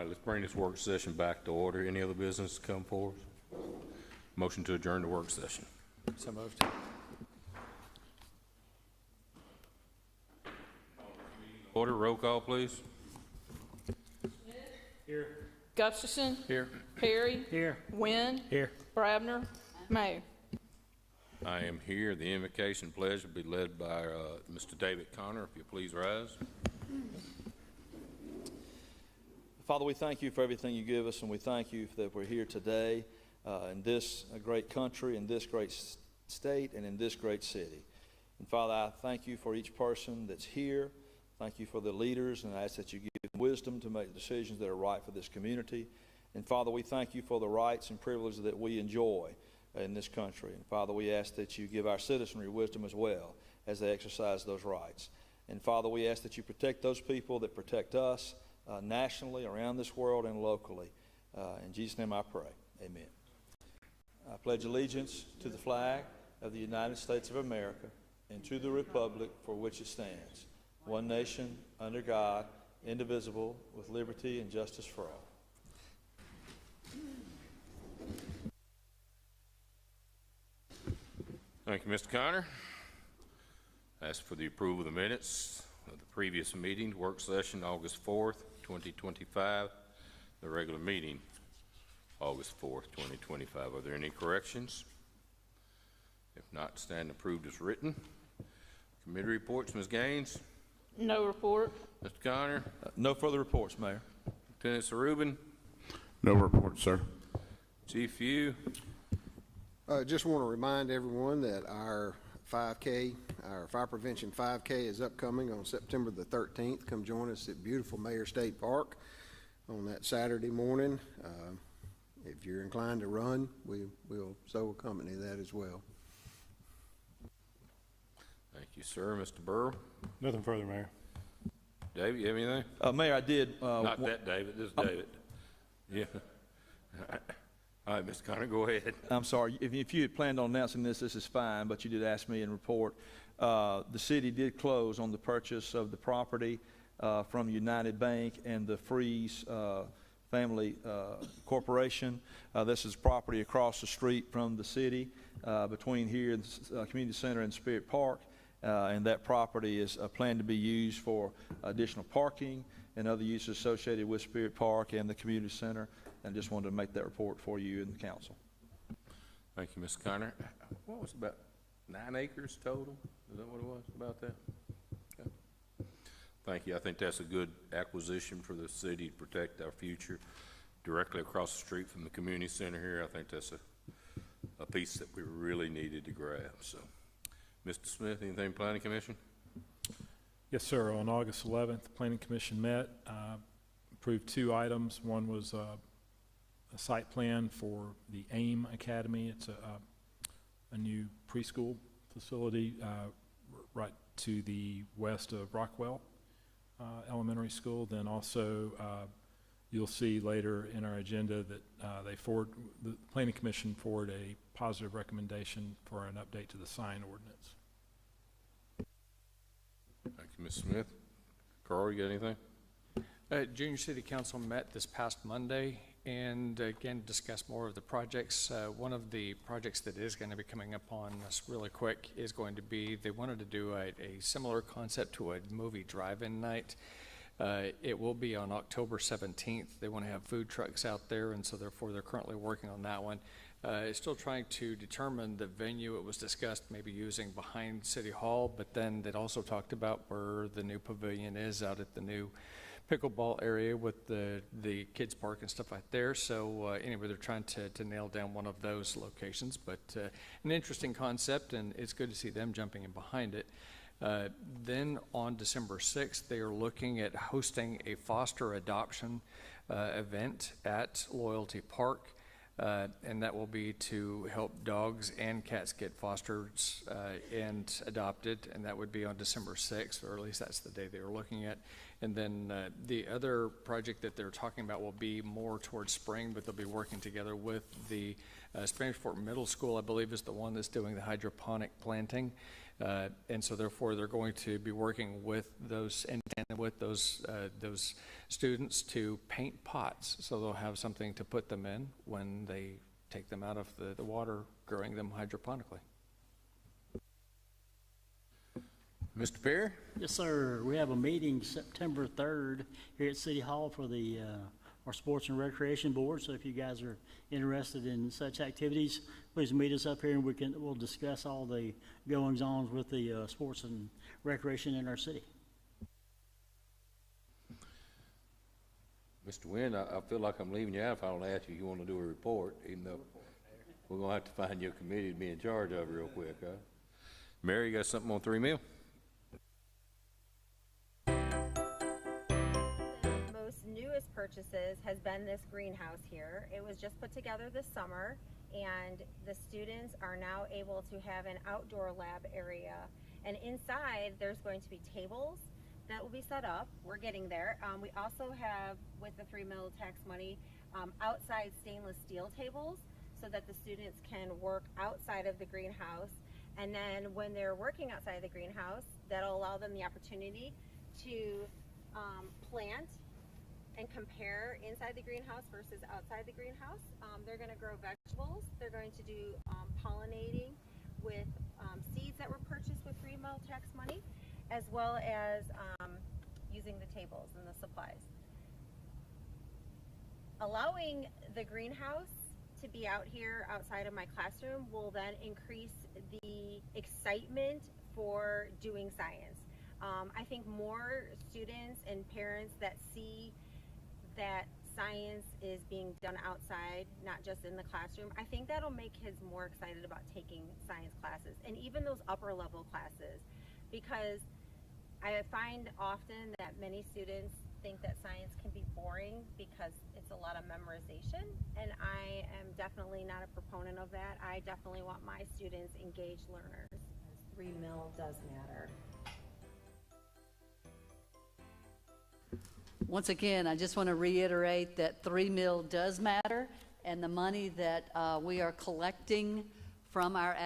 right, let's bring this work session back to order. Any other business to come forward? Motion to adjourn the work session. So moved. Order, roll call, please. Here. Gustafson. Here. Perry. Here. Wynn. Here. Brabner. May. I am here. The invocation pledge will be led by Mr. David Connor. If you please rise. Father, we thank you for everything you give us, and we thank you that we're here today in this great country, in this great state, and in this great city. And Father, I thank you for each person that's here. Thank you for the leaders, and I ask that you give them wisdom to make decisions that are right for this community. And Father, we thank you for the rights and privileges that we enjoy in this country. And Father, we ask that you give our citizenry wisdom as well as they exercise those rights. And Father, we ask that you protect those people that protect us nationally, around this world, and locally. In Jesus' name I pray. Amen. I pledge allegiance to the flag of the United States of America and to the republic for which it stands, one nation, under God, indivisible, with liberty and justice for all. Thank you, Mr. Connor. Ask for the approval of the minutes of the previous meeting, work session, August 4th, 2025, the regular meeting, August 4th, 2025. Are there any corrections? If not, stand approved as written. Committee reports, Ms. Gaines. No report. Mr. Connor. No further reports, Mayor. Lieutenant Rubin. No report, sir. Chief Few. Just want to remind everyone that our 5K, our Fire Prevention 5K is upcoming on September the 13th. Come join us at beautiful Mayor State Park on that Saturday morning. If you're inclined to run, we'll so accompany that as well. Thank you, sir. Mr. Burrow. Nothing further, Mayor. David, you have anything? Mayor, I did. Not that David, this is David. Yeah. All right, Mr. Connor, go ahead. I'm sorry. If you had planned on announcing this is fine, but you did ask me in report. The city did close on the purchase of the property from United Bank and the Freeze Family Corporation. This is property across the street from the city between here and the Community Center and Spirit Park. And that property is planned to be used for additional parking and other uses associated with Spirit Park and the Community Center. And just wanted to make that report for you and the council. Thank you, Mr. Connor. What was about 9 acres total? Is that what it was about that? Okay. Thank you. I think that's a good acquisition for the city to protect our future directly across the street from the community center here. I think that's a piece that we really needed to grab. So, Mr. Smith, anything Planning Commission? Yes, sir. On August 11th, the Planning Commission met, approved 2 items. One was a site plan for the AIM Academy. It's a new preschool facility right to the west of Rockwell Elementary School. Then also you'll see later in our agenda that the Planning Commission forwarded a positive recommendation for an update to the sign ordinance. Thank you, Ms. Smith. Carl, you got anything? Junior City Council met this past Monday and again discussed more of the projects. One of the projects that is going to be coming up on us really quick is going to be, they wanted to do a similar concept to a movie drive-in night. It will be on October 17th. They want to have food trucks out there, and so therefore they're currently working on that one. It's still trying to determine the venue. It was discussed maybe using behind City Hall, but then they'd also talked about where the new pavilion is out at the new pickleball area with the kids park and stuff like there. So anyway, they're trying to nail down one of those locations, but an interesting concept, and it's good to see them jumping in behind it. Then on December 6th, they are looking at hosting a foster adoption event at Loyalty Park. And that will be to help dogs and cats get fostered and adopted, and that would be on December 6th, or at least that's the day they were looking at. And then the other project that they're talking about will be more towards spring, but they'll be working together with the Spanish Fort Middle School, I believe, is the one that's doing the hydroponic planting. And so therefore, they're going to be working with those, in tandem with those students to paint pots. So they'll have something to put them in when they take them out of the water, growing them hydroponically. Mr. Perry? Yes, sir. We have a meeting September 3rd here at City Hall for the, our Sports and Recreation Board. So if you guys are interested in such activities, please meet us up here and we'll discuss all the goings-ons with the sports and recreation in our city. Mr. Wynn, I feel like I'm leaving you out if I don't ask you if you want to do a report, even though we're going to have to find you a committee to be in charge of real quick, huh? Mary, you got something on 3 Mill? Most newest purchases has been this greenhouse here. It was just put together this summer, and the students are now able to have an outdoor lab area. And inside, there's going to be tables that will be set up. We're getting there. We also have, with the 3 Mill tax money, outside stainless steel tables so that the students can work outside of the greenhouse. And then when they're working outside of the greenhouse, that'll allow them the opportunity to plant and compare inside the greenhouse versus outside the greenhouse. They're going to grow vegetables. They're going to do pollinating with seeds that were purchased with 3 Mill tax money, as well as using the tables and the supplies. Allowing the greenhouse to be out here outside of my classroom will then increase the excitement for doing science. I think more students and parents that see that science is being done outside, not just in the classroom, I think that'll make kids more excited about taking science classes, and even those upper level classes, because I find often that many students think that science can be boring because it's a lot of memorization, and I am definitely not a proponent of that. I definitely want my students engaged learners. 3 Mill does matter. Once again, I just want to reiterate that 3 Mill does matter, and the money that we are collecting from our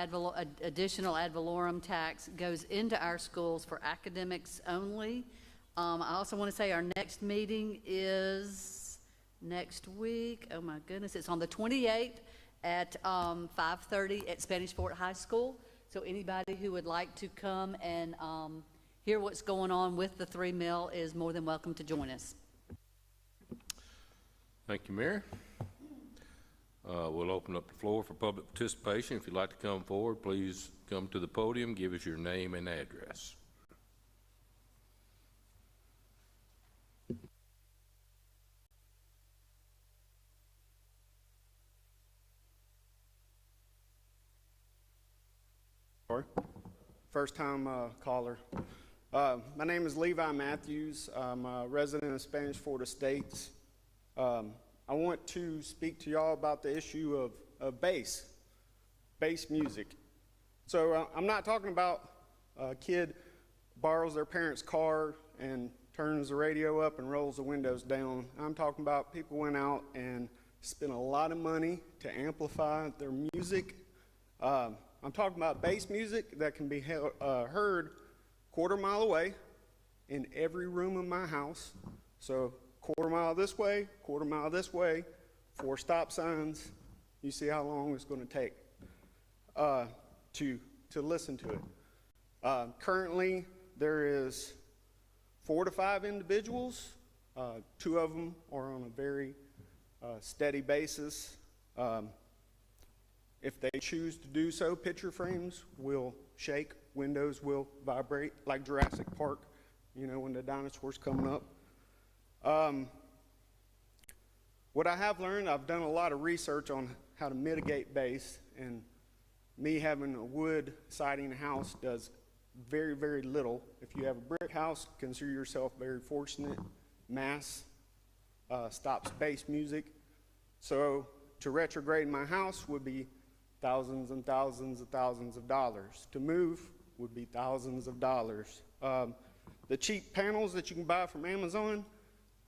additional ad valorem tax goes into our schools for academics only. I also want to say our next meeting is next week. Oh my goodness, it's on the 28th at 5:30 at Spanish Fort High School. So anybody who would like to come and hear what's going on with the 3 Mill is more than welcome to join us. Thank you, Mary. We'll open up the floor for public participation. If you'd like to come forward, please come to the podium, give us your name and address. First time caller. My name is Levi Matthews. I'm a resident of Spanish Fort Estates. I want to speak to y'all about the issue of bass music. So I'm not talking about a kid borrows their parents' car and turns the radio up and rolls the windows down. I'm talking about people went out and spent a lot of money to amplify their music. I'm talking about bass music that can be heard quarter-mile away in every room of my house. So quarter-mile this way, quarter-mile this way, 4 stop signs. You see how long it's going to take to listen to it. Currently, there is 4 to 5 individuals. 2 of them are on a very steady basis. If they choose to do so, picture frames will shake, windows will vibrate, like Jurassic Park, you know, when the dinosaurs coming up. What I have learned, I've done a lot of research on how to mitigate bass, and me having a wood siding house does very, very little. If you have a brick house, consider yourself very fortunate. Mass stops bass music. So to retrograde my house would be thousands and thousands and thousands of dollars. To move would be thousands of dollars. The cheap panels that you can buy from Amazon,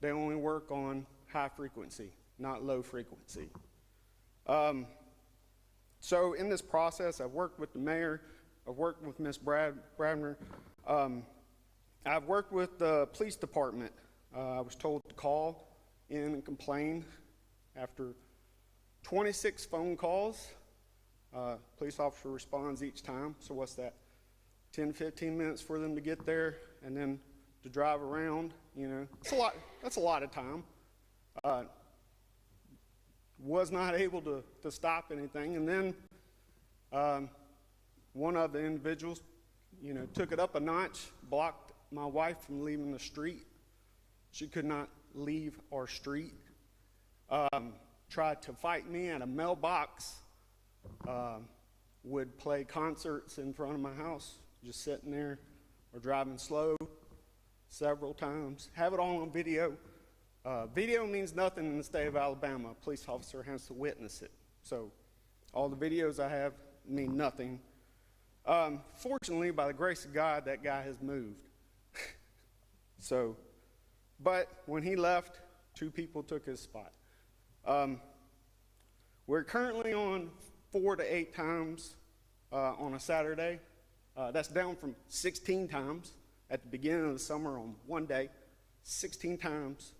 they only work on high frequency, not low frequency. So in this process, I've worked with the mayor I've worked with Ms. Bradner. I've worked with the police department. I was told to call in and complain. After 26 phone calls, police officer responds each time. So what's that? 10, 15 minutes for them to get there and then to drive around, you know. It's a lot. That's a lot of time. Was not able to stop anything. And then one of the individuals, you know, took it up a notch, blocked my wife from leaving the street. She could not leave our street. Tried to fight me at a mailbox. Would play concerts in front of my house, just sitting there or driving slow several times. Have it all on video. Video means nothing in the state of Alabama. A police officer has to witness it. So all the videos I have mean nothing. Fortunately, by the grace of God, that guy has moved. But when he left, 2 people took his spot. We're currently on 4 to 8 times on a Saturday. That's down from 16 times at the beginning of the summer on one day. 16 times.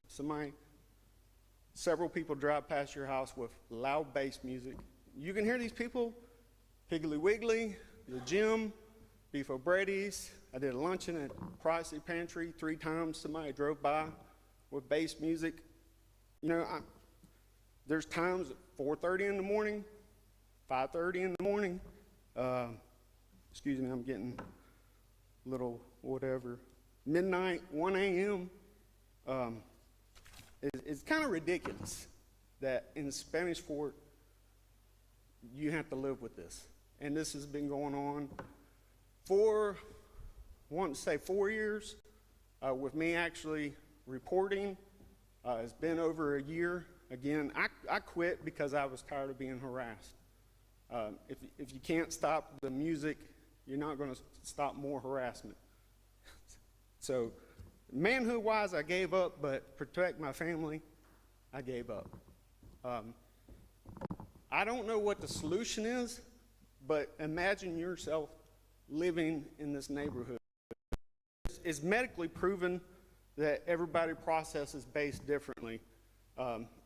Several people drive past your house with loud bass music. You can hear these people, Piggly Wiggly, the gym, Beef O'Brady's. I did a luncheon at Pricey Pantry 3 times. Somebody drove by with bass music. You know, there's times at 4:30 in the morning, 5:30 in the morning. Excuse me, I'm getting a little whatever. Midnight, 1 a.m. It's kind of ridiculous that in Spanish Fort you have to live with this. And this has been going on for, I want to say 4 years, with me actually reporting. It's been over a year. Again, I quit because I was tired of being harassed. If you can't stop the music, you're not going to stop more harassment. So manhood-wise, I gave up, but protect my family, I gave up. I don't know what the solution is, but imagine yourself living in this neighborhood. It's medically proven that everybody processes bass differently.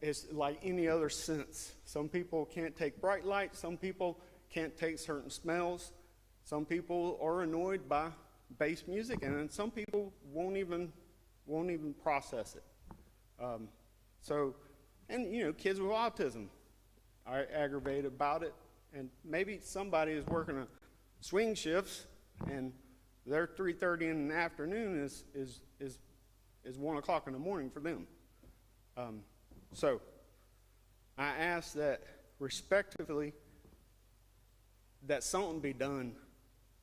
It's like any other sense. Some people can't take bright light. Some people can't take certain smells. Some people are annoyed by bass music, and then some people won't even process it. And you know, kids with autism are aggravated about it, and maybe somebody is working a swing shifts, and their 3:30 in the afternoon is 1 o'clock in the morning for them. So I ask that respectively that something be done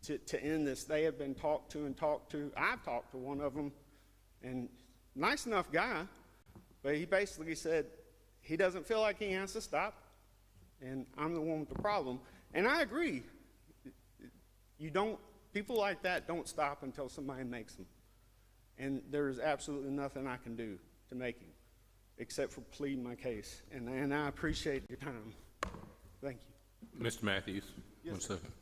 to end this. They have been talked to. I've talked to one of them, and nice enough guy, but he basically said he doesn't feel like he has to stop, and I'm the one with the problem. And I agree. People like that don't stop until somebody makes them. And there's absolutely nothing I can do to make him, except for plead my case. And I appreciate your time. Thank you. Mr. Matthews? Yes, 1 second.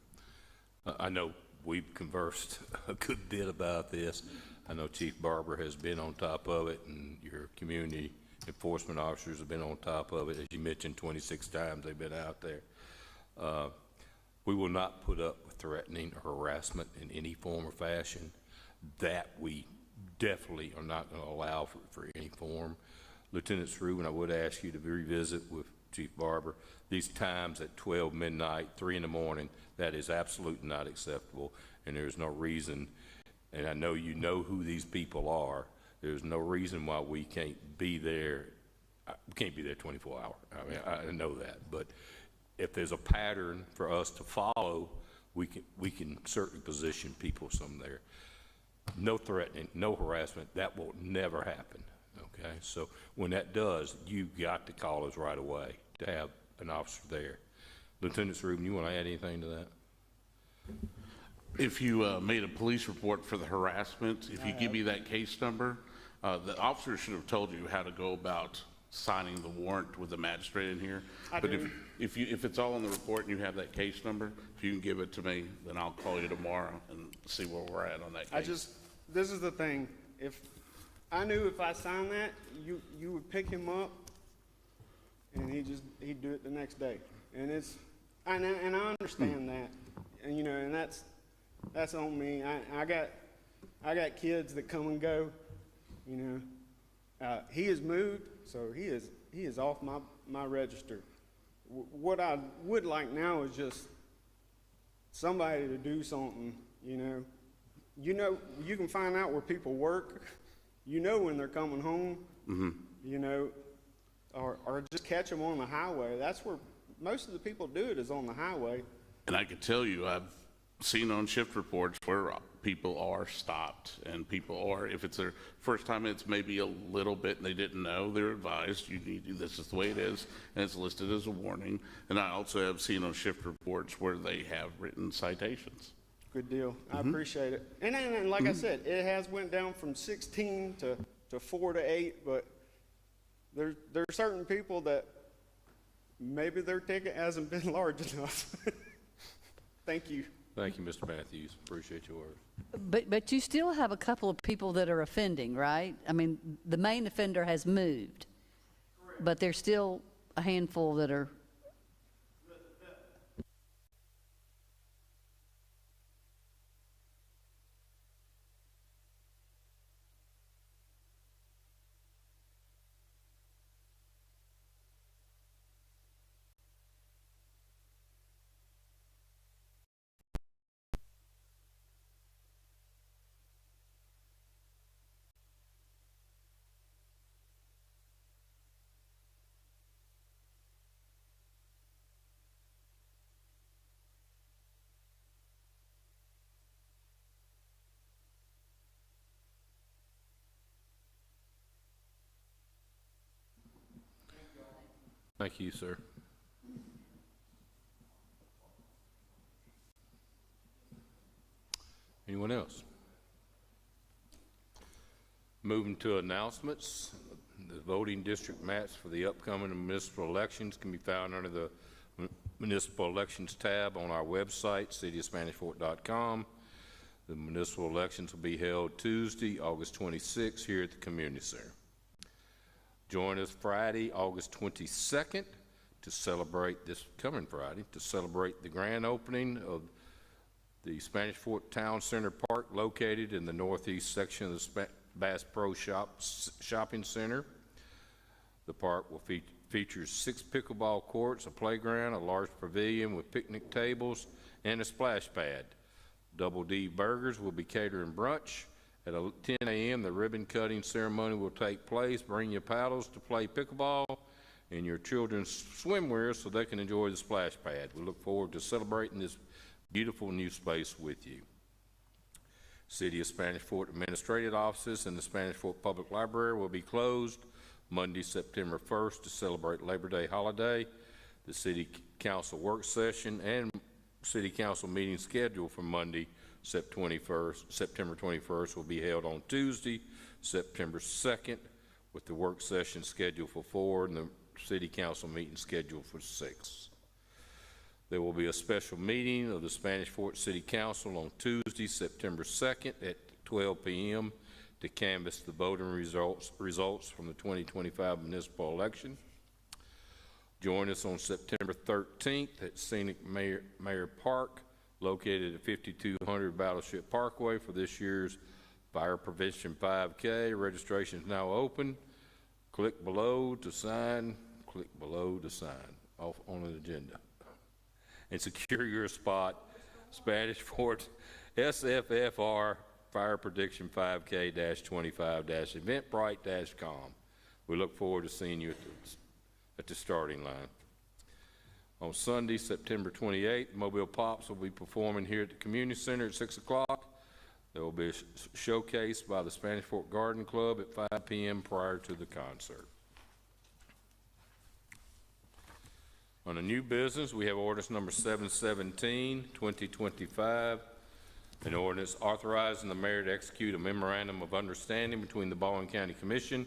I know we've conversed a good bit about this. I know Chief Barber has been on top of it, and your community enforcement officers have been on top of it. As you mentioned, 26 times they've been out there. We will not put up with threatening or harassment in any form or fashion. That we definitely are not going to allow for any form. Lieutenant Srubin, I would ask you to revisit with Chief Barber these times at 12 midnight, 3 in the morning. That is absolutely not acceptable, and there's no reason, and I know you know who these people are. There's no reason why we can't be there. We can't be there 24 hours. I mean, I know that, but if there's a pattern for us to follow, we can certainly position people some there. No threatening, no harassment. That will never happen. Okay, so when that does, you've got to call us right away to have an officer there. Lieutenant Srubin, you want to add anything to that? If you made a police report for the harassment, if you give me that case number, the officer should have told you how to go about signing the warrant with the magistrate in here. I But do. if it's all in the report and you have that case number, if you can give it to me, then I'll call you tomorrow and see where we're at on that case. This is the thing, if, I knew if I signed that, you would pick him up, and he'd do it the next day. And I understand that, and you know, and that's on me. I got kids that come and go, you know. He has moved, so he is off my register. What I would like now is just somebody to do something, you know. You know, you can find out where people work, you know when they're coming home, you know, or just catch them on the highway. That's where most of the people do it, is on the highway. And I can tell you, I've seen on shift reports where people are stopped and people are, if it's their first time, it's maybe a little bit and they didn't know, they're advised, you need to, this is the way it is, and it's listed as a warning. And I also have seen on shift reports where they have written citations. Good deal. I appreciate it. And like I said, it has went down from 16 to 4 to 8, but there are certain people that maybe their ticket hasn't been large enough. Thank you. Thank you, Mr. Matthews. Appreciate your words. But you still have a couple of people that are offending, right? I mean, the main offender has moved, but there's still a handful that are. Thank you, sir. Anyone else? Moving to announcements, the voting district maps for the upcoming municipal elections can be found under the Municipal Elections tab on our website, cityofSpanishFort.com. The municipal elections will be held Tuesday, August 26th, here at the Community Center. Join us Friday, August 22nd, to celebrate this coming Friday, to celebrate the grand opening of the Spanish Fort Town Center Park, located in the northeast section of the Bass Pro Shopping Center. The park will feature 6 pickleball courts, a playground, a large pavilion with picnic tables, and a splash pad. Double D Burgers will be catering brunch. At 10 a.m., the ribbon cutting ceremony will take place. Bring your paddles to play pickleball and your children's swimwear so they can enjoy the splash pad. We look forward to celebrating this beautiful new space with you. City of Spanish Fort administrative offices and the Spanish Fort Public Library will be closed Monday, September 1st to celebrate Labor Day holiday. The City Council work session and City Council meeting scheduled for Monday, September 21st will be held on Tuesday, September 2nd, with the work session scheduled for 4 and the City Council meeting scheduled for 6. There will be a special meeting of the Spanish Fort City Council on Tuesday, September 2nd at 12 p.m. to canvass the voting results from the 2025 municipal election. Join us on September 13th at Scenic Mayor Park, located at 5200 Battleship Parkway, for this year's Fire Prevention 5K. Registration is now open. Click below to sign. Click below to sign off on an agenda. And secure your spot. Spanish Fort SFFR Fire Prediction 5K-25-Eventbrite.com. We look forward to seeing you at the starting line. On Sunday, September 28th, Mobile Pops will be performing here at the Community Center at 6 o'clock. There will be a showcase by the Spanish Fort Garden Club at 5 p.m. prior to the concert. On the new business, we have ordinance number 717, 2025, an ordinance authorizing the mayor to execute a memorandum of understanding between the Baldwin County Commission,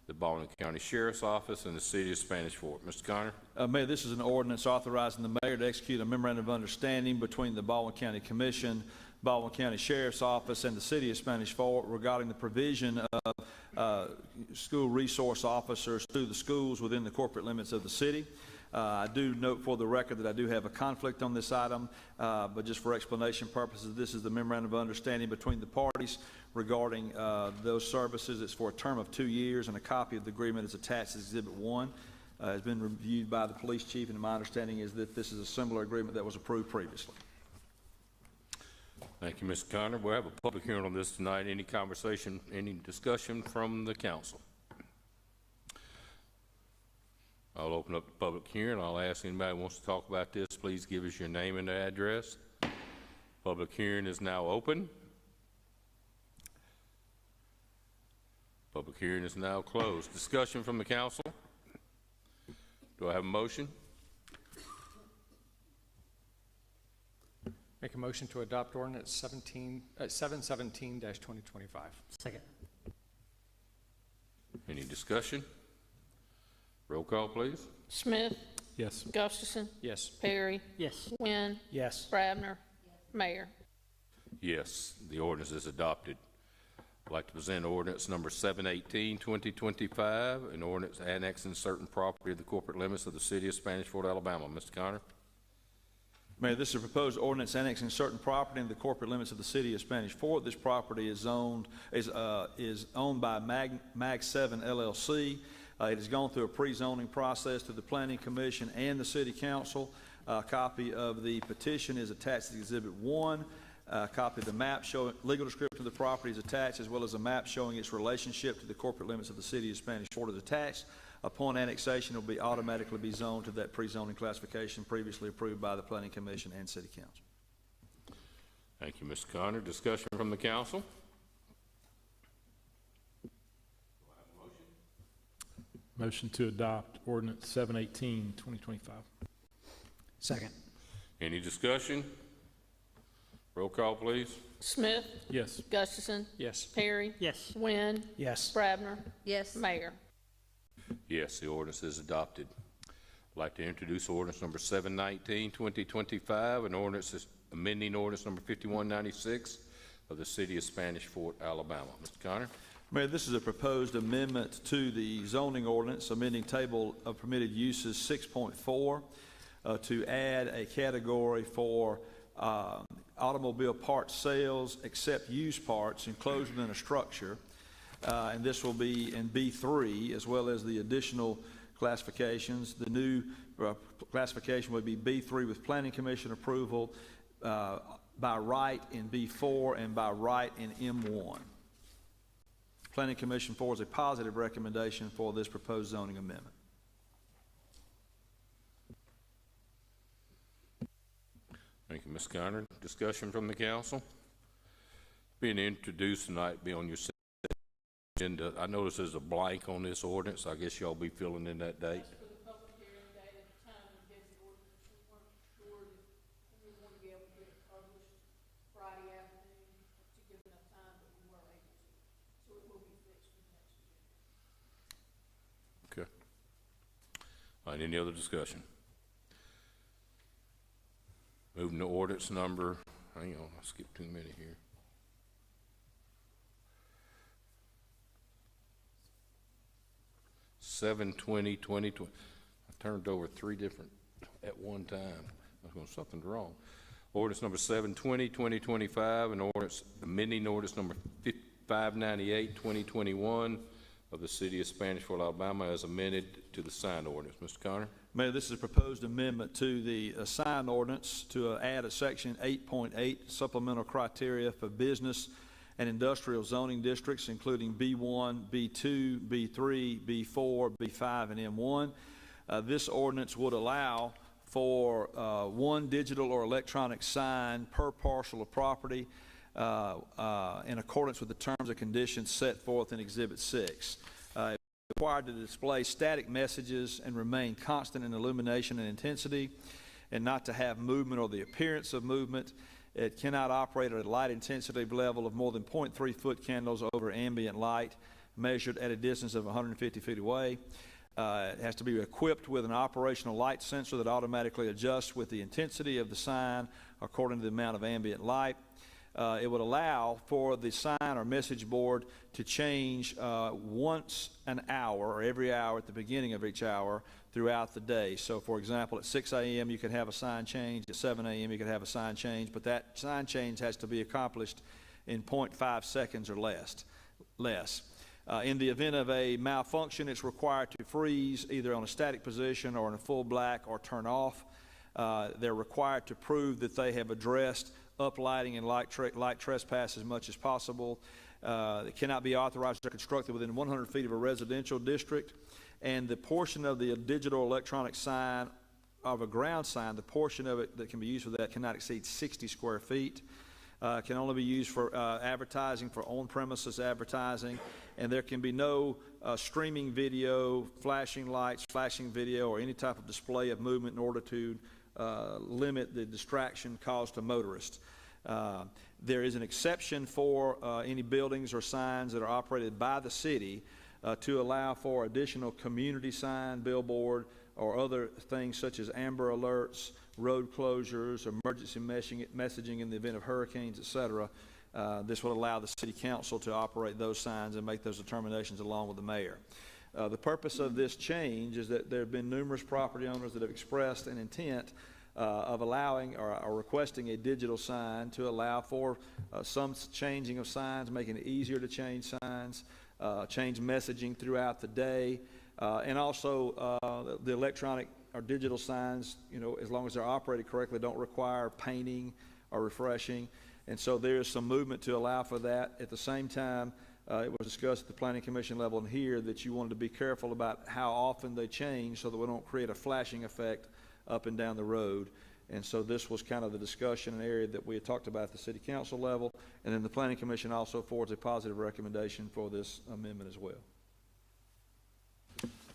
the Baldwin County Sheriff's Office, and the City of Spanish Fort. Mr. Connor? Mayor, this is an ordinance authorizing the mayor to execute a memorandum of understanding between the Baldwin County Commission, Baldwin County Sheriff's Office, and the City of Spanish Fort regarding the provision of school resource officers to the schools within the corporate limits of the city. I do note for the record that I do have a conflict on this item, but just for explanation purposes, this is the memorandum of understanding between the parties regarding those services. It's for a term of 2 years, and a copy of the agreement is attached as Exhibit 1. Has been reviewed by the police chief, and my understanding is that this is a similar agreement that was approved previously. Thank you, Mr. Connor. We'll have a public hearing on this tonight. Any conversation, any discussion from the council? I'll open up the public hearing. I'll ask anybody who wants to talk about this, please give us your name and address. Public hearing is now open. Public hearing is now closed. Discussion from the council. Do I have a motion? Make a motion to adopt ordinance 717-2025. Second. Any discussion? Roll call, please. Smith, Yes. Gustafson, Yes. Perry, Yes. Wynn, Yes. Brabner, Mayor. Yes, the ordinance is adopted. I'd like to present ordinance number 718-2025, an ordinance annexing certain property of the corporate limits of the City of Spanish Fort, Alabama. Mr. Connor? Mayor, this is a proposed ordinance annexing certain property in the corporate limits of the City of Spanish Fort. This property is owned by Mag 7 LLC. It has gone through a pre-zoning process to the Planning Commission and the City Council. A copy of the petition is attached to Exhibit 1. A copy of the map showing legal description of the property is attached, as well as a map showing its relationship to the corporate limits of the City of Spanish Fort is attached. Upon annexation, it will automatically be zoned to that pre-zoning classification previously approved by the Planning Commission and City Council. Thank you, Mr. Connor. Discussion from the council? Motion to adopt ordinance 718-2025. Second. Any discussion? Roll call, please. Smith, Yes. Gustafson, Yes. Perry, Yes. Wynn, Yes. Brabner, Yes. Mayor. Yes, the ordinance is adopted. I'd like to introduce ordinance number 719-2025, an ordinance is amending ordinance number 5196 of the City of Spanish Fort, Alabama. Mr. Connor? Mayor, this is a proposed amendment to the zoning ordinance, amending table of permitted uses 6.4 to add a category for automobile parts sales except used parts enclosed within a structure. And this will be in B3, as well as the additional classifications. The new classification would be B3 with Planning Commission approval, by right in B4, and by right in M1. Planning Commission forwards a positive recommendation for this proposed zoning amendment. Thank you, Ms. Connor. Discussion from the council? Being introduced tonight, be on your agenda. I notice there's a blank on this ordinance. I guess y'all be filling in that date. For the public hearing date at the time we did the ordinance, we weren't sure if we were going to be able to get it published Friday afternoon to give enough time, but we weren't able to. So it will be fixed for next year. Okay. All right, any other discussion? Moving to ordinance number, hang on, I skipped too many here. I turned over 3 different at one time. I was going, something's wrong. Ordinance number 720-2025, and ordinance amending ordinance number 598-2021 of the City of Spanish Fort, Alabama, as amended to the sign ordinance. Mr. Connor? Mayor, this is a proposed amendment to the sign ordinance to add a section 8.8 supplemental criteria for business and industrial zoning districts, including B1, B2, B3, B4, B5, and M1. This ordinance would allow for one digital or electronic sign per parcel of property in accordance with the terms and conditions set forth in Exhibit 6. It's required to display static messages and remain constant in illumination and intensity, and not to have movement or the appearance of movement. It cannot operate at a light intensity level of more than 0.3 foot candles over ambient light. measured at a distance of 150 feet away. It has to be equipped with an operational light sensor that automatically adjusts with the intensity of the sign according to the amount of ambient light. It would allow for the sign or message board to change once an hour or every hour at the beginning of each hour throughout the day. So, for example, at 6 a.m. you could have a sign change, at 7 a.m. you could have a sign change, but that sign change has to be accomplished in 0.5 seconds or less. In the event of a malfunction, it's required to freeze either on a static position or in a full black or turn off. They're required to prove that they have addressed uplighting and light trespass as much as possible. It cannot be authorized or constructed within 100 feet of a residential district. And the portion of the digital electronic sign of a ground sign, the portion of it that can be used for that cannot exceed 60 square feet. Can only be used for advertising, for on-premises advertising, and there can be no streaming video, flashing lights, flashing video, or any type of display of movement in order to limit the distraction caused to motorists. There is an exception for any buildings or signs that are operated by the city to allow for additional community sign, billboard, or other things such as Amber Alerts, road closures, emergency messaging in the event of hurricanes, etc. This would allow the city council to operate those signs and make those determinations along with the mayor. The purpose of this change is that there have been numerous property owners that have expressed an intent of allowing or requesting a digital sign to allow for some changing of signs, making it easier to change signs, change messaging throughout the day, and also the electronic or digital signs, you know, as long as they're operated correctly, don't require painting or refreshing. And so there is some movement to allow for that. At the same time, it was discussed at the Planning Commission level and here that you wanted to be careful about how often they change so that we don't create a flashing effect up and down the road. And so this was kind of the discussion and area that we had talked about at the City Council level. And then the Planning Commission also forwards a positive recommendation for this amendment as well.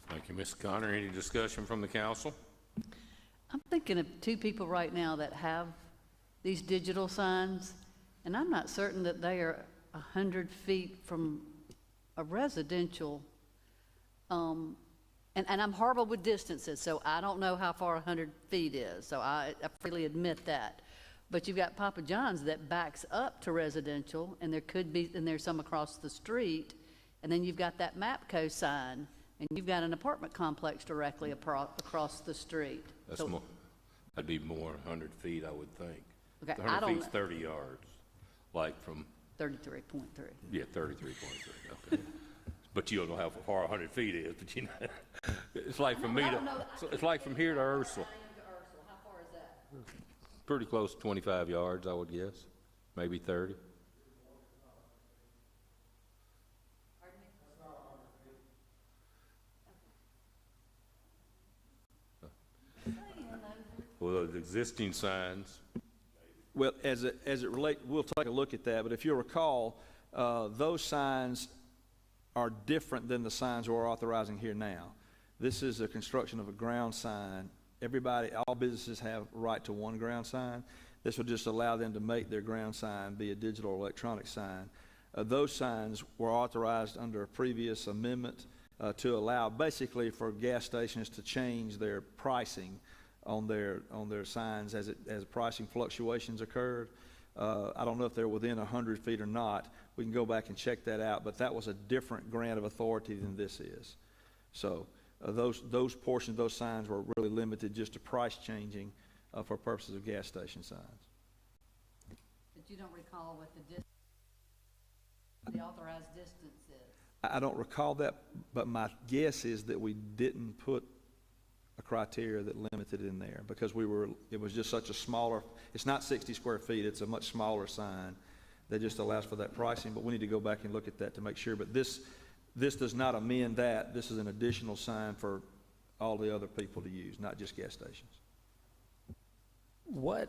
Thank you, Mr. Connor. Any discussion from the council? I'm thinking of two people right now that have these digital signs, and I'm not certain that they are 100 feet from a residential, and I'm horrible with distances, so I don't know how far 100 feet is, so I freely admit that. But you've got Papa John's that backs up to residential, and there could be, and there's some across the street, and then you've got that MAPCO sign, and you've got an apartment complex directly across the street. That's So- more, that'd be more 100 feet, I would think. Okay, I 100 don't feet's kn- 30 yards, like from, 33.3. yeah, 33.3, okay. But you don't know how far 100 feet is, but you know, it's like from me I to, don't know. it's like from here to Ursula. How far is that? Pretty close to 25 yards, I would guess, maybe 30. Well, the existing signs, Well, as it relates, we'll take a look at that, but if you'll recall, those signs are different than the signs we're authorizing here now. This is a construction of a ground sign. All businesses have right to one ground sign. This will just allow them to make their ground sign be a digital or electronic sign. Those signs were authorized under a previous amendment to allow basically for gas stations to change their pricing on their signs as pricing fluctuations occurred. I don't know if they're within 100 feet or not. We can go back and check that out, but that was a different grant of authority than this is. So those portions of those signs were really limited just to price changing for purposes of gas station signs. But you don't recall what the authorized distance is? I don't recall that, but my guess is that we didn't put a criteria that limited it in there because it was just such a smaller, it's not 60 square feet, it's a much smaller sign that just allows for that pricing, but we need to go back and look at that to make sure. But this does not amend that. This is an additional sign for all the other people to use, not just gas stations. What,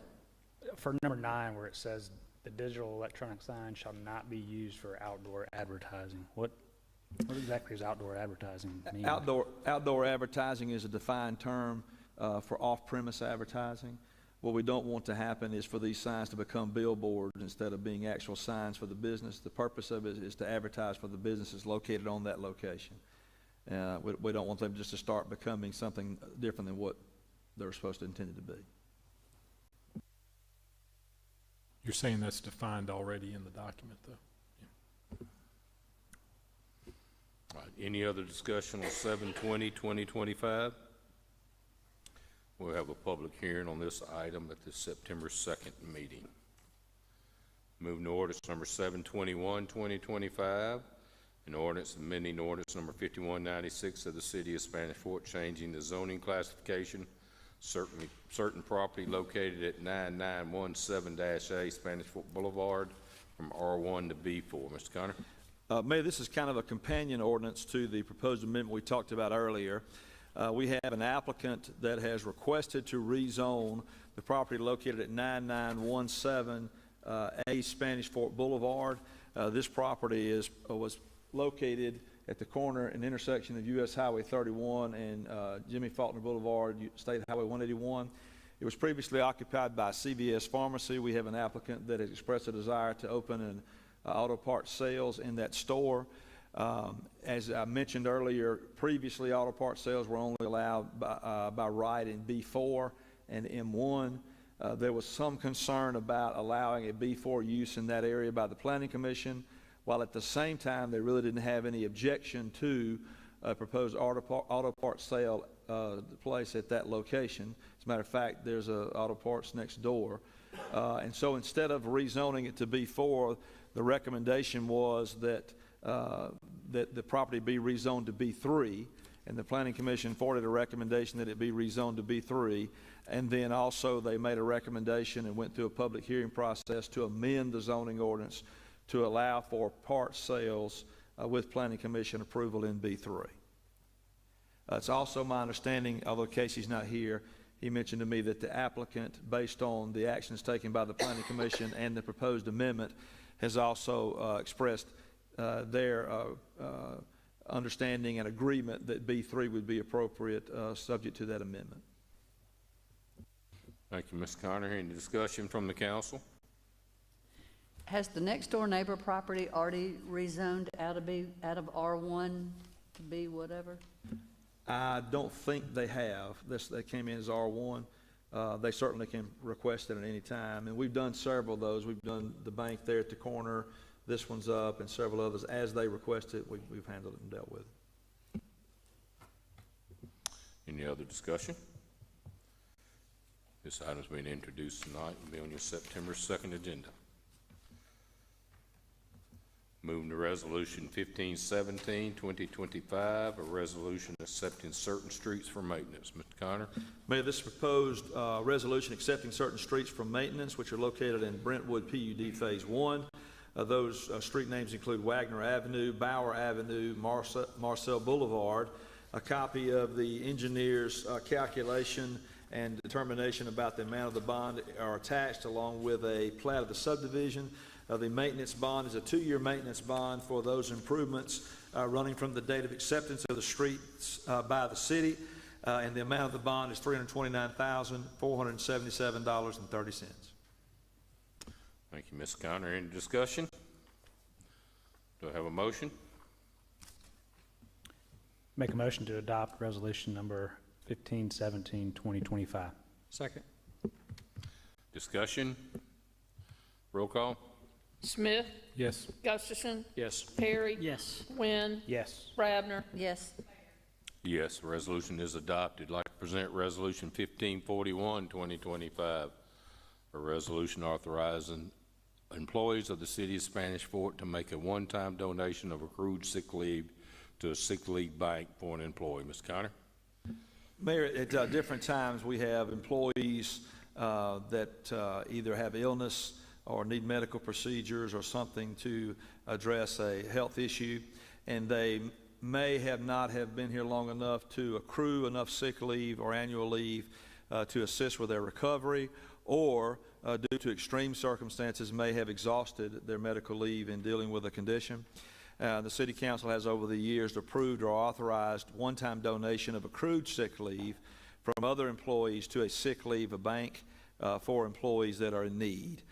for number 9, where it says the digital electronic sign shall not be used for outdoor advertising, what exactly does outdoor advertising mean? Outdoor advertising is a defined term for off-premise advertising. What we don't want to happen is for these signs to become billboards instead of being actual signs for the business. The purpose of it is to advertise for the businesses located on that location. We don't want them just to start becoming something different than what they're supposed to intend to be. You're saying that's defined already in the document, though? All right, any other discussion on 7/20/2025? We'll have a public hearing on this item at the September 2nd meeting. Moving to ordinance number 7/21/2025, an ordinance amending ordinance number 5196 of the City of Spanish Fort, changing the zoning classification, certain property located at 9917-A Spanish Fort Boulevard from R1 to B4. Mr. Connor? Mayor, this is kind of a companion ordinance to the proposed amendment we talked about earlier. We have an applicant that has requested to rezone the property located at 9917 Spanish Fort Boulevard. This property was located at the corner and intersection of U.S. Highway 31 and Jimmy Faulkner Boulevard, State Highway 181. It was previously occupied by CVS Pharmacy. We have an applicant that has expressed a desire to open an auto parts sales in that store. As I mentioned earlier, previously auto parts sales were only allowed by right in B4 and M1. There was some concern about allowing a B4 use in that area by the Planning Commission, while at the same time they really didn't have any objection to a proposed auto parts sale place at that location. As a matter of fact, there's a auto parts next door. And so instead of rezoning it to B4, the recommendation was that the property be rezoned to B3, and the Planning Commission forwarded a recommendation that it be rezoned to B3, and then also they made a recommendation and went through a public hearing process to amend the zoning ordinance to allow for parts sales with Planning Commission approval in B3. It's also my understanding, although Casey's not here, he mentioned to me that the applicant, based on the actions taken by the Planning Commission and the proposed amendment, has also expressed their understanding and agreement that B3 would be appropriate, subject to that amendment. Thank you, Mr. Connor. Any discussion from the council? Has the next door neighbor property already rezoned out of R1 to B whatever? I don't think they have. They came in as R1. They certainly can request it at any time, and we've done several of those. We've done the bank there at the corner, this one's up, and several others. As they request it, we've handled it and dealt with it. Any other discussion? This item is being introduced tonight and will be on your September 2nd agenda. Moving to Resolution 1517/2025, a resolution accepting certain streets for maintenance. Mr. Connor? Mayor, this proposed resolution accepting certain streets from maintenance, which are located in Brentwood PUD Phase 1. Those street names include Wagner Avenue, Bauer Avenue, Marcel Boulevard. A copy of the engineer's calculation and determination about the amount of the bond are attached, along with a plat of the subdivision. The maintenance bond is a 2-year maintenance bond for those improvements running from the date of acceptance of the streets by the city, and the amount of the bond is $329,477.30. Thank you, Ms. Connor. Any discussion? Do I have a motion? Make a motion to adopt resolution number 1517/2025. Second. Discussion? Roll call? Smith, Yes. Gustafson, Yes. Perry, Yes. Wynn, Yes. Rabner. Yes. Yes, the resolution is adopted. I'd like to present Resolution 1541/2025, a resolution authorizing employees of the City of Spanish Fort to make a one-time donation of accrued sick leave to a sick leave bank for an employee. Mr. Connor? Mayor, at different times, we have employees that either have illness or need medical procedures or something to address a health issue, and they may not have been here long enough to accrue enough sick leave or annual leave to assist with their recovery, or due to extreme circumstances may have exhausted their medical leave in dealing with a condition. The City Council has over the years approved or authorized one-time donation of accrued sick leave from other employees to a sick leave bank for employees that are in need.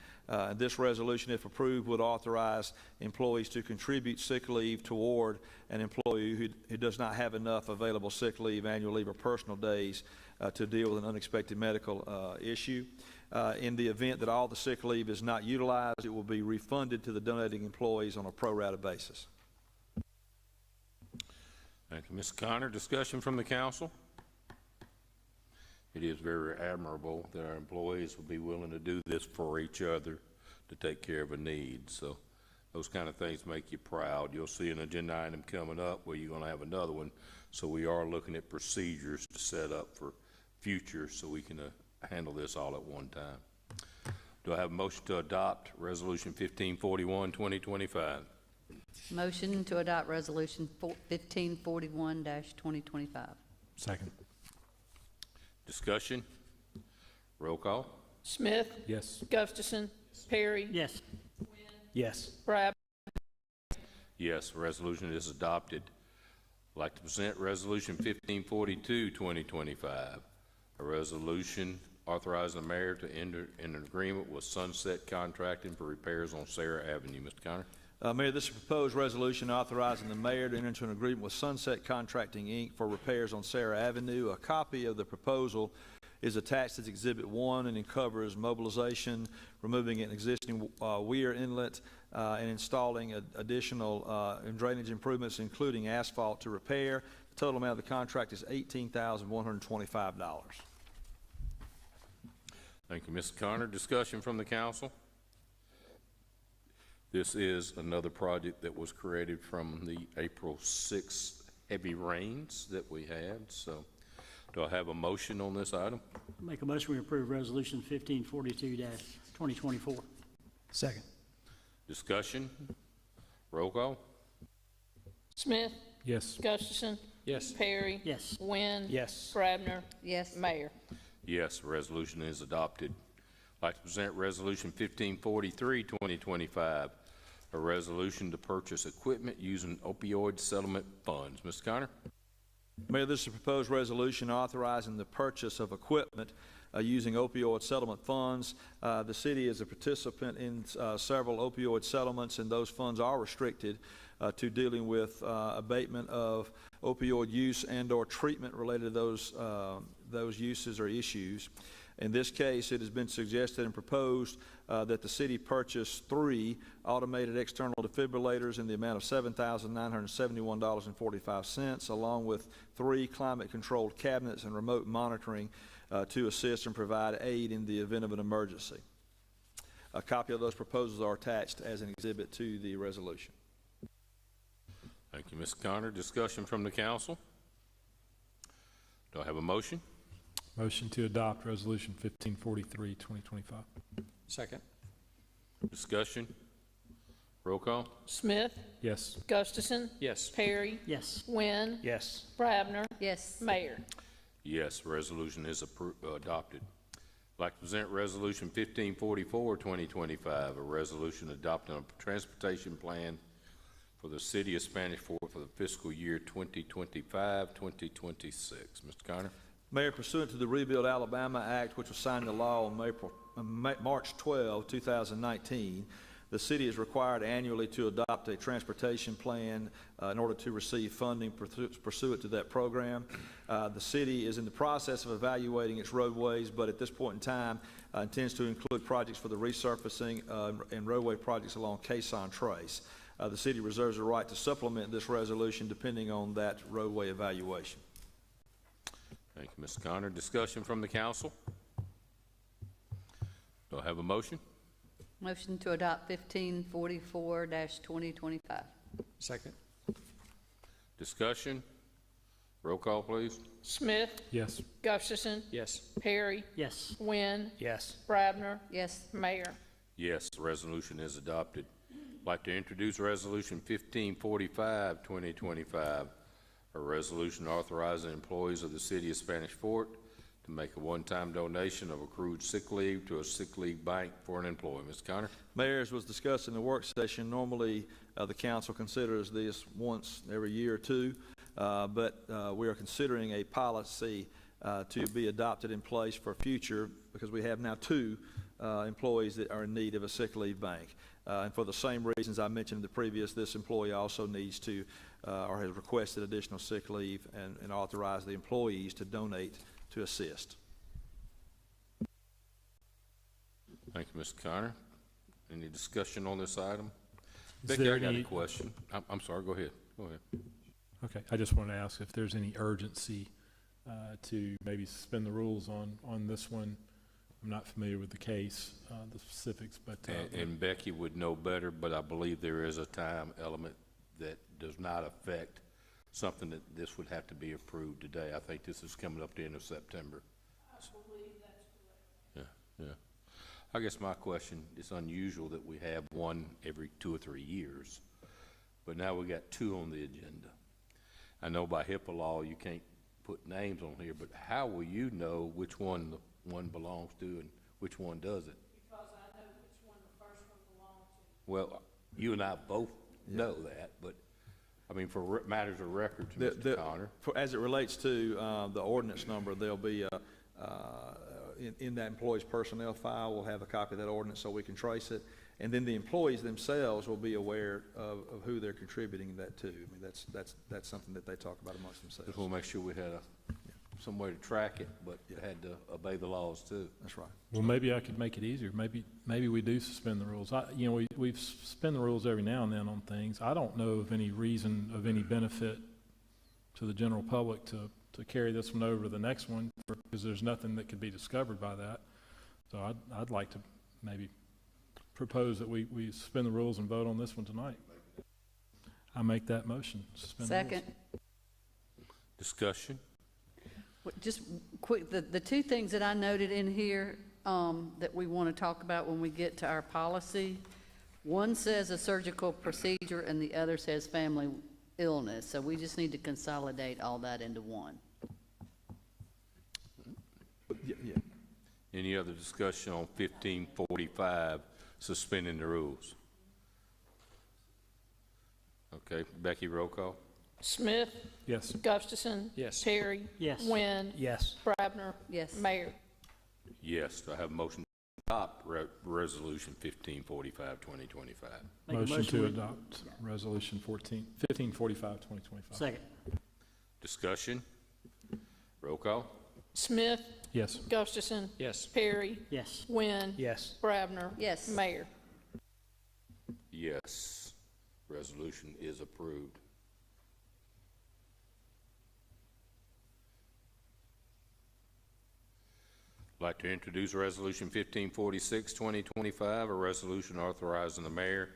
This resolution, if approved, would authorize employees to contribute sick leave toward an employee who does not have enough available sick leave, annual leave, or personal days to deal with an unexpected medical issue. In the event that all the sick leave is not utilized, it will be refunded to the donating employees on a pro rata basis. Thank you, Mr. Connor. Discussion from the council? It is very admirable that our employees will be willing to do this for each other to take care of a need. So those kind of things make you proud. You'll see an agenda item coming up where you're going to have another one. So we are looking at procedures to set up for future so we can handle this all at one time. Do I have a motion to adopt Resolution 1541, 2025? Motion to adopt Resolution 1541-2025. Second. Discussion? Roll call? Smith, Yes. Gustafson, Perry, Yes. Yes. Brad, Yes, resolution is adopted. I'd like to present Resolution 1542, 2025, a resolution authorizing the mayor to enter an agreement with Sunset Contracting for repairs on Sarah Avenue. Mr. Connor? Mayor, this is a proposed resolution authorizing the mayor to enter into an agreement with Sunset Contracting, Inc. for repairs on Sarah Avenue. A copy of the proposal is attached as Exhibit 1, and it covers mobilization, removing an existing weir inlet, and installing additional drainage improvements, including asphalt to repair. The total amount of the contract is $18,125. Thank you, Mr. Connor. Discussion from the council? This is another project that was created from the April 6th heavy rains that we had. So do I have a motion on this item? Make a motion we approve Resolution 1542-2024. Second. Discussion? Roll call? Smith, Yes. Gustafson, Yes. Perry, Yes. Wynn, Yes. Brabner, Yes. Mayor. Yes, the resolution is adopted. I'd like to present Resolution 1543, 2025, a resolution to purchase equipment using opioid settlement funds. Mr. Connor? Mayor, this is a proposed resolution authorizing the purchase of equipment using opioid settlement funds. The city is a participant in several opioid settlements, and those funds are restricted to dealing with abatement of opioid use and/or treatment related to those uses or issues. In this case, it has been suggested and proposed that the city purchase 3 automated external defibrillators in the amount of $7,971.45, along with 3 climate-controlled cabinets and remote monitoring to assist and provide aid in the event of an emergency. A copy of those proposals are attached as an exhibit to the resolution. Thank you, Mr. Connor. Discussion from the council? Do I have a motion? Motion to adopt Resolution 1543, 2025. Second. Discussion? Roll call? Smith, Yes. Gustafson, Yes. Perry, Yes. Wynn, Yes. Brabner, Yes. Mayor. Yes, resolution is adopted. I'd like to present Resolution 1544, 2025, a resolution adopting a transportation plan for the city of Spanish Fort for the fiscal year 2025-2026. Mr. Connor? Mayor, pursuant to the Rebuild Alabama Act, which was signed into law on March 12, 2019, the city is required annually to adopt a transportation plan in order to receive funding pursuant to that program. The city is in the process of evaluating its roadways, but at this point in time intends to include projects for the resurfacing and roadway projects along Cason Trace. The city reserves the right to supplement this resolution depending on that roadway evaluation. Thank you, Mr. Connor. Discussion from the council? Do I have a motion? Motion to adopt 1544-2025. Second. Discussion? Roll call, please. Smith, Yes. Gustafson, Yes. Perry, Yes. Wynn, Yes. Brabner, Yes. Mayor. Yes, the resolution is adopted. I'd like to introduce Resolution 1545, 2025, a resolution authorizing employees of the city of Spanish Fort to make a one-time donation of accrued sick leave to a sick leave bank for an employee. Mr. Connor? Mayor, as was discussed in the work session, normally the council considers this once every year or two, but we are considering a policy to be adopted in place for future, because we have now two employees that are in need of a sick leave bank. And for the same reasons I mentioned in the previous, this employee also needs to, or has requested additional sick leave and authorize the employees to donate to assist. Thank you, Mr. Connor. Any discussion on this item? Is Becky, there I got a any- question. I'm sorry, go ahead. Go ahead. Okay, I just wanted to ask if there's any urgency to maybe suspend the rules on this one. I'm not familiar with the case, the specifics, but. And Becky would know better, but I believe there is a time element that does not affect something that this would have to be approved today. I think this is coming up the end of September. I believe that's correct. Yeah, yeah. I guess my question, it's unusual that we have one every 2 or 3 years, but now we got two on the agenda. I know by HIPAA law, you can't put names on here, but how will you know which one the one belongs to and which one doesn't? Because I know which one the first one belonged to. Well, you and I both know that, but, I mean, for matters of record to Mr. Connor. As it relates to the ordinance number, there'll be in that employee's personnel file, we'll have a copy of that ordinance so we can trace it. And then the employees themselves will be aware of who they're contributing that to. I mean, that's something that they talk about amongst themselves. Just want to make sure we had some way to track it, but it had to obey the laws too. That's right. Well, maybe I could make it easier. Maybe we do suspend the rules. We've suspend the rules every now and then on things. I don't know of any reason of any benefit to the general public to carry this one over to the next one, because there's nothing that could be discovered by that. So I'd like to maybe propose that we suspend the rules and vote on this one tonight. I make that motion. Suspend the rules. Second. Discussion? Just quick, the two things that I noted in here that we want to talk about when we get to our policy, one says a surgical procedure and the other says family illness. So we just need to consolidate all that into one. Yeah. Any other discussion on 1545, suspending the rules? Okay, Becky, roll call. Smith, Yes. Gustafson. Yes. Perry. Yes. Wynn. Yes. Brabner. Yes. Mayor. Yes, do I have a motion to adopt resolution 1545, 2025? Make a Motion to we- adopt resolution 1545, 2025. Second. Discussion? Roll call? Smith, Yes. Gustafson. Yes. Perry. Yes. Wynn. Yes. Brabner. Yes. Mayor. Yes, resolution is approved. I'd like to introduce Resolution 1546, 2025, a resolution authorizing the mayor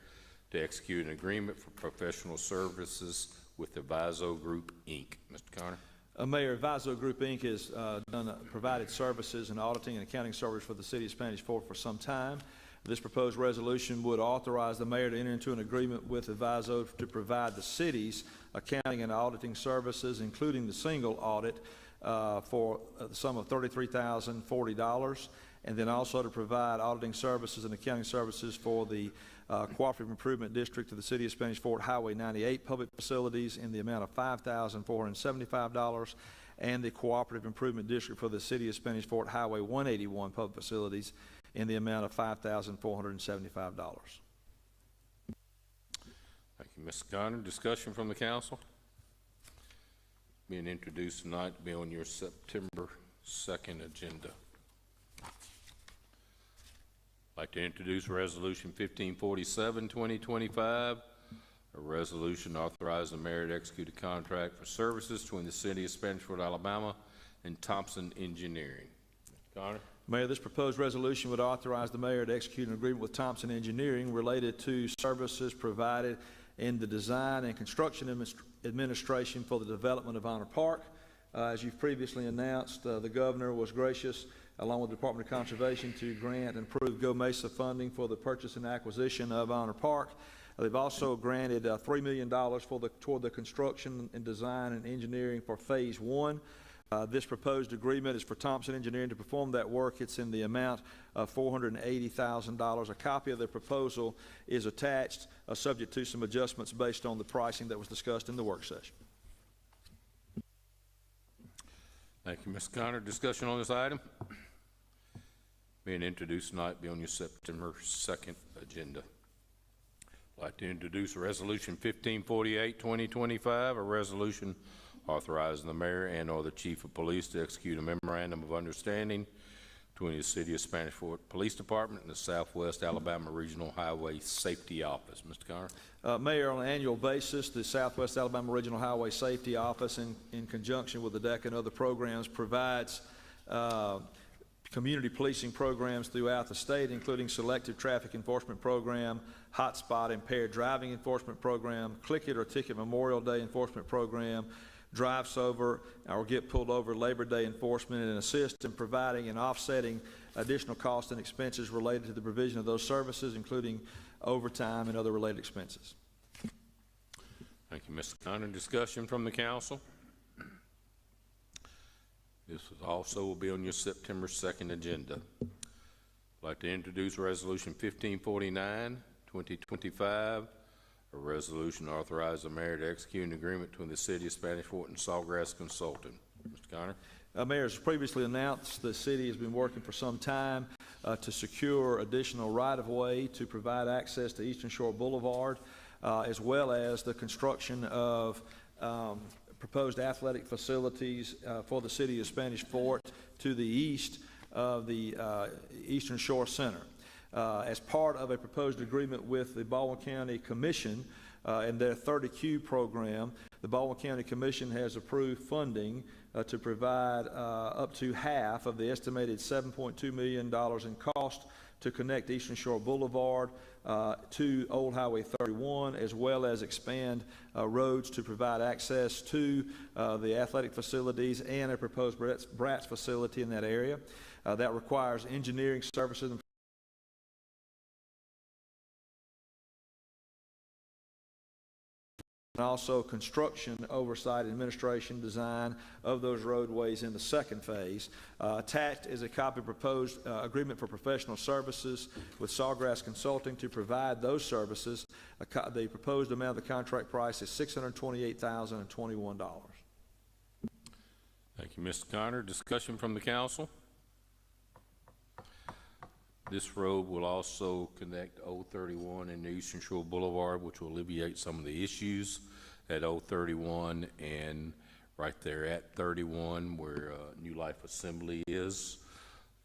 to execute an agreement for professional services with the Viso Group, Inc. Mr. Connor? Mayor, Viso Group, Inc. has provided services and auditing and accounting service for the city of Spanish Fork for some time. This proposed resolution would authorize the mayor to enter into an agreement with the Viso to provide the city's accounting and auditing services, including the single audit, for the sum of $33,040, and then also to provide auditing services and accounting services for the Cooperative Improvement District of the City of Spanish Fort Highway 98 public facilities in the amount of $5,475, and the Cooperative Improvement District for the City of Spanish Fort Highway 181 public facilities in the amount of $5,475. Thank you, Mr. Connor. Discussion from the council? Being introduced tonight to be on your September 2nd agenda. I'd like to introduce Resolution 1547, 2025, a resolution authorizing the mayor to execute a contract for services between the city of Spanish Fort, Alabama and Thompson Engineering. Mr. Connor? Mayor, this proposed resolution would authorize the mayor to execute an agreement with Thompson Engineering related to services provided in the design and construction administration for the development of Honor Park. As you've previously announced, the governor was gracious, along with the Department of Conservation, to grant and approve Go Mesa funding for the purchase and acquisition of Honor Park. They've also granted $3 million toward the construction and design and engineering for Phase 1. This proposed agreement is for Thompson Engineering to perform that work. It's in the amount of $480,000. A copy of the proposal is attached, subject to some adjustments based on the pricing that was discussed in the work session. Thank you, Mr. Connor. Discussion on this item? Being introduced tonight, be on your September 2nd agenda. I'd like to introduce Resolution 1548, 2025, a resolution authorizing the mayor and/or the chief of police to execute a memorandum of understanding between the City of Spanish Fort Police Department and the Southwest Alabama Regional Highway Safety Office. Mr. Connor? Mayor, on an annual basis, the Southwest Alabama Regional Highway Safety Office, in conjunction with the DECA and other programs, provides community policing programs throughout the state, including selective traffic enforcement program, hotspot impaired driving enforcement program, click it or ticket Memorial Day enforcement program, drive sober or get pulled over Labor Day enforcement, and assist in providing and offsetting additional costs and expenses related to the provision of those services, including overtime and other related expenses. Thank you, Mr. Connor. Discussion from the council? This also will be on your September 2nd agenda. I'd like to introduce Resolution 1549, 2025, a resolution authorizing the mayor to execute an agreement between the City of Spanish Fort and Sawgrass Consulting. Mr. Connor? Mayor, as previously announced, the city has been working for some time to secure additional right-of-way to provide access to Eastern Shore Boulevard, as well as the construction of proposed athletic facilities for the City of Spanish Fort to the east of the Eastern Shore Center. As part of a proposed agreement with the Baldwin County Commission and their 30Q program, the Baldwin County Commission has approved funding to provide up to half of the estimated $7.2 million in cost to connect Eastern Shore Boulevard to Old Highway 31, as well as expand roads to provide access to the athletic facilities and a proposed Bratz facility in that area. That requires engineering services and also construction, oversight, administration, design of those roadways in the second phase. Attached is a copy of proposed agreement for professional services with Sawgrass Consulting to provide those services. The proposed amount of the contract price is $628,021. Thank you, Mr. Connor. Discussion from the council? This road will also connect 031 and Eastern Shore Boulevard, which will alleviate some of the issues at 031 and right there at 31 where New Life Assembly is.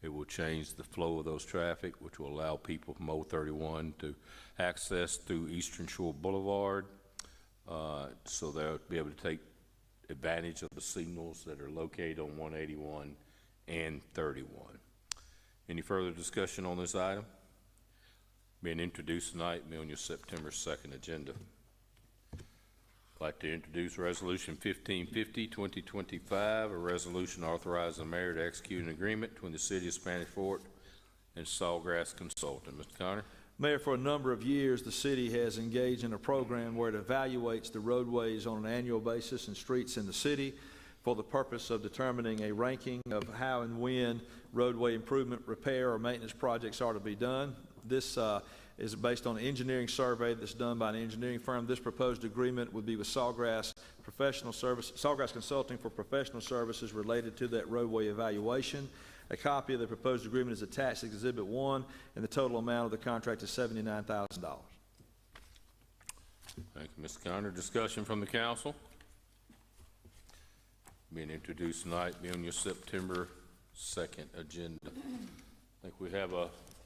It will change the flow of those traffic, which will allow people from 031 to access through Eastern Shore Boulevard, so they'll be able to take advantage of the signals that are located on 181 and 31. Any further discussion on this item? Being introduced tonight, be on your September 2nd agenda. I'd like to introduce Resolution 1550, 2025, a resolution authorizing the mayor to execute an agreement between the City of Spanish Fort and Sawgrass Consulting. Mr. Connor? Mayor, for a number of years, the city has engaged in a program where it evaluates the roadways on an annual basis and streets in the city for the purpose of determining a ranking of how and when roadway improvement, repair, or maintenance projects are to be done. This is based on an engineering survey that's done by an engineering firm. This proposed agreement would be with Sawgrass Consulting for professional services related to that roadway evaluation. A copy of the proposed agreement is attached to Exhibit 1, and the total amount of the contract is $79,000. Thank you, Mr. Connor. Discussion from the council? Being introduced tonight, be on your September 2nd agenda. I think we have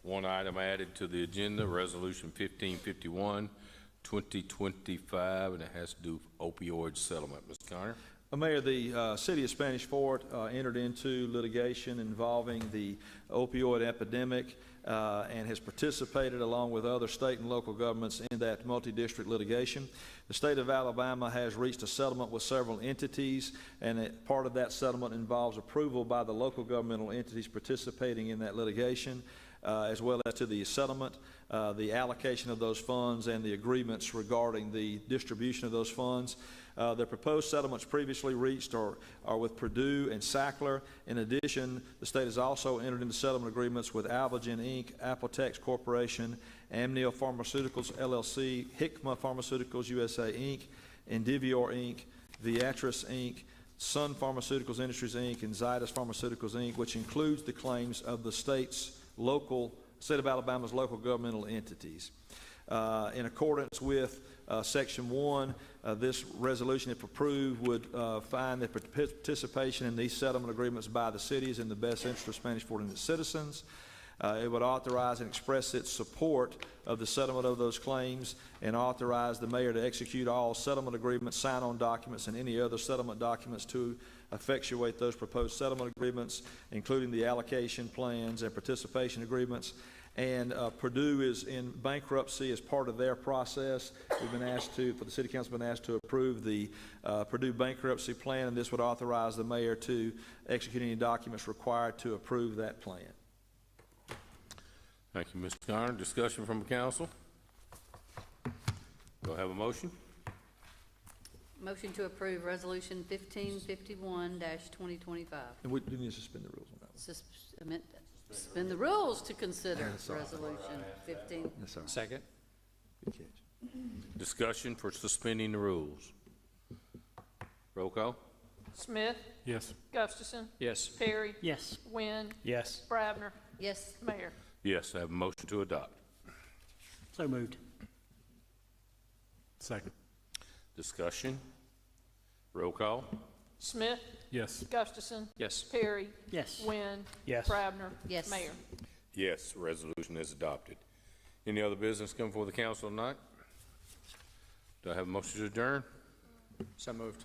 one item added to the agenda, Resolution 1551, 2025, and it has to do with opioid settlement. Mr. Connor? Mayor, the City of Spanish Fort entered into litigation involving the opioid epidemic and has participated along with other state and local governments in that multi-district litigation. The state of Alabama has reached a settlement with several entities, and part of that settlement involves approval by the local governmental entities participating in that litigation, as well as to the settlement, the allocation of those funds, and the agreements regarding the distribution of those funds. The proposed settlements previously reached are with Purdue and Sackler. In addition, the state has also entered into settlement agreements with Alvogen, Inc., Apotex Corporation, Amneal Pharmaceuticals, LLC, Hikma Pharmaceuticals USA, Inc., Indivior, Inc., Viatris, Inc., Sun Pharmaceuticals Industries, Inc., and Zydus Pharmaceuticals, Inc., which includes the claims of the state of Alabama's local governmental entities. In accordance with Section 1, this resolution, if approved, would find that participation in these settlement agreements by the city is in the best interest of Spanish Fort and its citizens. It would authorize and express its support of the settlement of those claims and authorize the mayor to execute all settlement agreements, sign-on documents, and any other settlement documents to effectuate those proposed settlement agreements, including the allocation plans and participation agreements. And Purdue is in bankruptcy as part of their process. We've been asked to, for the city council, been asked to approve the Purdue bankruptcy plan, and this would authorize the mayor to execute any documents required to approve that plan. Thank you, Mr. Garner. Discussion from the council? Do I have a motion? Motion to approve Resolution 1551-2025. And we do need to suspend the rules on that one. Suspend the rules to consider Yeah, sorry. Resolution 15. Yes, sir. Second? Good catch. Discussion for suspending the rules. Roll call? Smith, Yes. Gustafson, Yes. Perry, Yes. Wynn, Yes. Brabner, Yes. Mayor. Yes, I have a motion to adopt. So moved. Second. Discussion? Roll call? Smith, Yes. Gustafson, Yes. Perry, Yes. Wynn, Yes. Brabner, Yes. Mayor. Yes, resolution is adopted. Any other business come before the council tonight? Do I have a motion to adjourn? So moved.